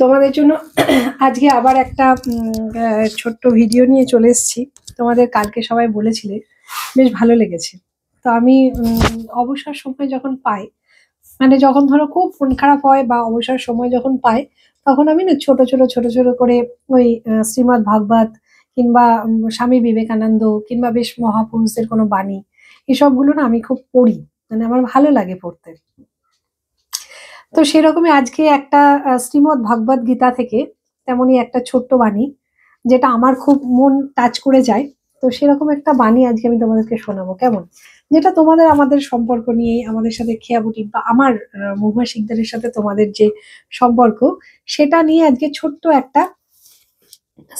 তোমাদের জন্য আজকে আবার একটা ছোট্ট ভিডিও নিয়ে চলে এসেছি। তোমাদের কালকে সবাই বলেছিলে, বেশ ভালো লেগেছে। তো আমি অবসর সময় যখন পাই, মানে যখন ধরো খুব মন খারাপ হয় বা অবসর সময় যখন পাই, তখন আমি না ছোট ছোট ছোট ছোট করে ওই শ্রীমদ্ ভাগবত কিংবা স্বামী বিবেকানন্দ কিংবা বেশ মহাপুরুষদের কোনো বাণী, এসবগুলো না আমি খুব পড়ি, মানে আমার ভালো লাগে পড়তে। তো সেরকমই আজকে একটা শ্রীমদ্ ভাগবত গীতা থেকে তেমনই একটা ছোট্ট বাণী, যেটা আমার খুব মন টাচ করে যায়। তো সেরকম একটা বাণী আজকে আমি তোমাদেরকে শোনাবো, কেমন? যেটা তোমাদের আমাদের সম্পর্ক নিয়ে, আমাদের সাথে খেয়াবুটি বা আমার মহুয়া শিকদারের সাথে তোমাদের যে সম্পর্ক, সেটা নিয়ে আজকে ছোট্ট একটা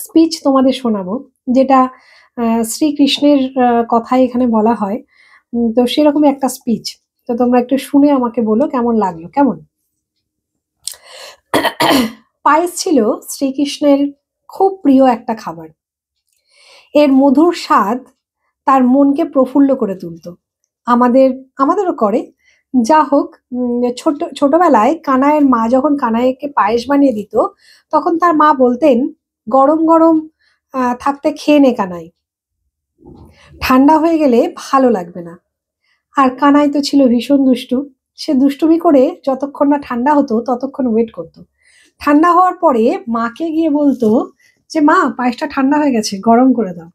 স্পিচ তোমাদের শোনাবো, যেটা শ্রীকৃষ্ণের কথাই এখানে বলা হয়। তো সেরকমই একটা স্পিচ। তো তোমরা একটু শুনে আমাকে বলো কেমন লাগলো, কেমন? পায়েস ছিল শ্রীকৃষ্ণের খুব প্রিয় একটা খাবার। এর মধুর স্বাদ তার মনকে প্রফুল্ল করে তুলতো। আমাদেরও করে। যা হোক, ছোটবেলায় কানাইয়ের মা যখন কানাইকে পায়েস বানিয়ে দিত, তখন তার মা বলতেন, গরম গরম থাকতে খেয়ে নে কানাই, ঠান্ডা হয়ে গেলে ভালো লাগবে না। আর কানাই তো ছিল ভীষণ দুষ্টু। সে দুষ্টুমি করে যতক্ষণ না ঠান্ডা হতো ততক্ষণ ওয়েট করতো। ঠান্ডা হওয়ার পরে মাকে গিয়ে বলতো যে, মা পায়েসটা ঠান্ডা হয়ে গেছে, গরম করে দাও।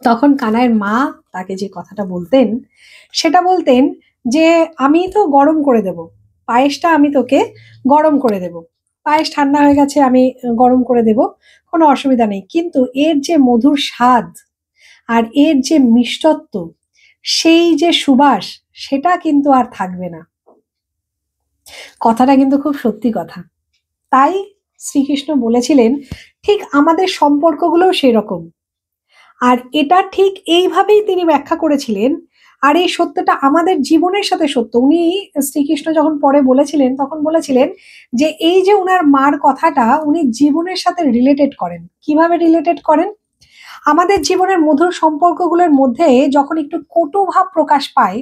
তখন কানাইয়ের মা তাকে যে কথাটা বলতেন, সেটা বলতেন যে, আমি তো গরম করে দেব, পায়েসটা আমি তোকে গরম করে দেব, পায়েস ঠান্ডা হয়ে গেছে, আমি গরম করে দেব, কোনো অসুবিধা নেই। কিন্তু এর যে মধুর স্বাদ আর এর যে মিষ্টত্ব, সেই যে সুবাস, সেটা কিন্তু আর থাকবে না। কথাটা কিন্তু খুব সত্যি কথা। তাই শ্রীকৃষ্ণ বলেছিলেন, ঠিক আমাদের সম্পর্কগুলোও সেরকম। আর এটা ঠিক এইভাবেই তিনি ব্যাখ্যা করেছিলেন। আর এই সত্যটা আমাদের জীবনের সাথে সত্য। উনি, শ্রীকৃষ্ণ যখন পরে বলেছিলেন, তখন বলেছিলেন যে এই যে উনার মার কথাটা উনি জীবনের সাথে রিলেটেড করেন। কিভাবে রিলেটেড করেন? আমাদের জীবনের মধুর সম্পর্কগুলোর মধ্যে যখন একটু কটু ভাব প্রকাশ পায়,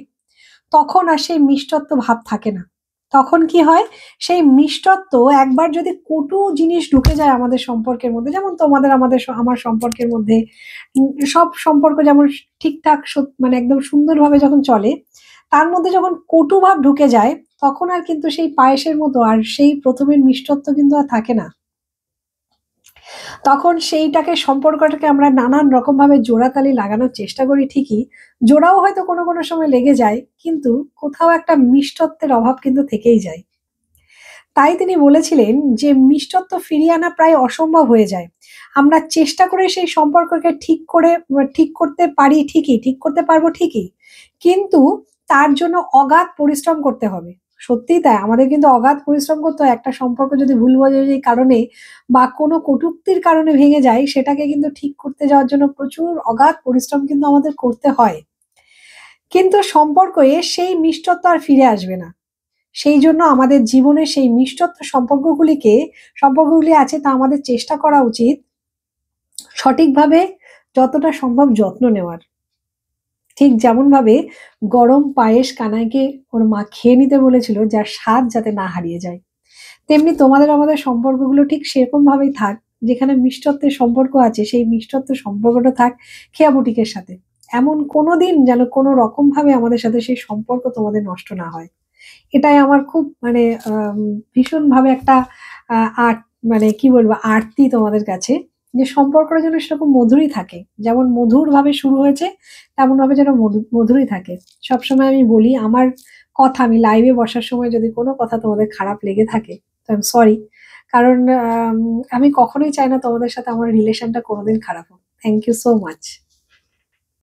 তখন আর সেই মিষ্টত্ব ভাব থাকে না। তখন কি হয়? সেই মিষ্টত্ব, একবার যদি কটু জিনিস ঢুকে যায় আমাদের সম্পর্কের মধ্যে, যেমন তোমাদের আমার সম্পর্কের মধ্যে, সব সম্পর্ক যেমন ঠিকঠাক মানে একদম সুন্দরভাবে যখন চলে, তার মধ্যে যখন কটু ভাব ঢুকে যায়, তখন আর কিন্তু সেই পায়েসের মতো আর সেই প্রথমের মিষ্টত্ব কিন্তু আর থাকে না। তখন সেইটাকে, সম্পর্কটাকে আমরা নানান রকম ভাবে জোড়াতালি লাগানোর চেষ্টা করি ঠিকই, জোড়াও হয়তো কোনো কোনো সময় লেগে যায়, কিন্তু কোথাও একটা মিষ্টত্বের অভাব কিন্তু থেকেই যায়। তাই তিনি বলেছিলেন যে মিষ্টত্ব ফিরিয়ে আনা প্রায় অসম্ভব হয়ে যায়। আমরা চেষ্টা করে সেই সম্পর্ককে ঠিক করতে পারি ঠিকই, ঠিক করতে পারবো ঠিকই, কিন্তু তার জন্য অগাধ পরিশ্রম করতে হবে। সত্যিই তাই, আমাদের কিন্তু অগাধ পরিশ্রম করতে হয়। একটা সম্পর্ক যদি ভুল বোঝাবুঝির কারণে বা কোনো কটূক্তির কারণে ভেঙে যায়, সেটাকে কিন্তু ঠিক করতে যাওয়ার জন্য প্রচুর অগাধ পরিশ্রম কিন্তু আমাদের করতে হয়। কিন্তু সম্পর্কে সেই মিষ্টত্ব আর ফিরে আসবে না। সেই জন্য আমাদের জীবনে সেই মিষ্টত্ব সম্পর্কগুলি আছে, তা আমাদের চেষ্টা করা উচিত সঠিকভাবে যতটা সম্ভব যত্ন নেওয়ার। ঠিক যেমন ভাবে গরম পায়েস কানাইকে ওর মা খেয়ে নিতে বলেছিল, যার স্বাদ যাতে না হারিয়ে যায়, তেমনি তোমাদের আমাদের সম্পর্কগুলো ঠিক সেরকম ভাবেই থাক। যেখানে মিষ্টত্বের সম্পর্ক আছে, সেই মিষ্টত্ব সম্পর্কটা থাক খেয়া বুটিকের সাথে। এমন কোনোদিন যেন কোনো রকম ভাবে আমাদের সাথে সেই সম্পর্ক তোমাদের নষ্ট না হয়। এটাই আমার খুব, মানে ভীষণভাবে একটা আর্ট, মানে কি বলবো, আরতি তোমাদের কাছে, যে সম্পর্কটা যেন সেরকম মধুরই থাকে। যেমন মধুরভাবে শুরু হয়েছে, তেমনভাবে যেন মধুরই থাকে। সবসময় আমি বলি, আমার কথা, আমি লাইভে বসার সময় যদি কোনো কথা তোমাদের খারাপ লেগে থাকে, তো আই এম সরি। কারণ আমি কখনোই চাই না তোমাদের সাথে আমার রিলেশনটা কোনোদিন খারাপ হোক। Thank you so much.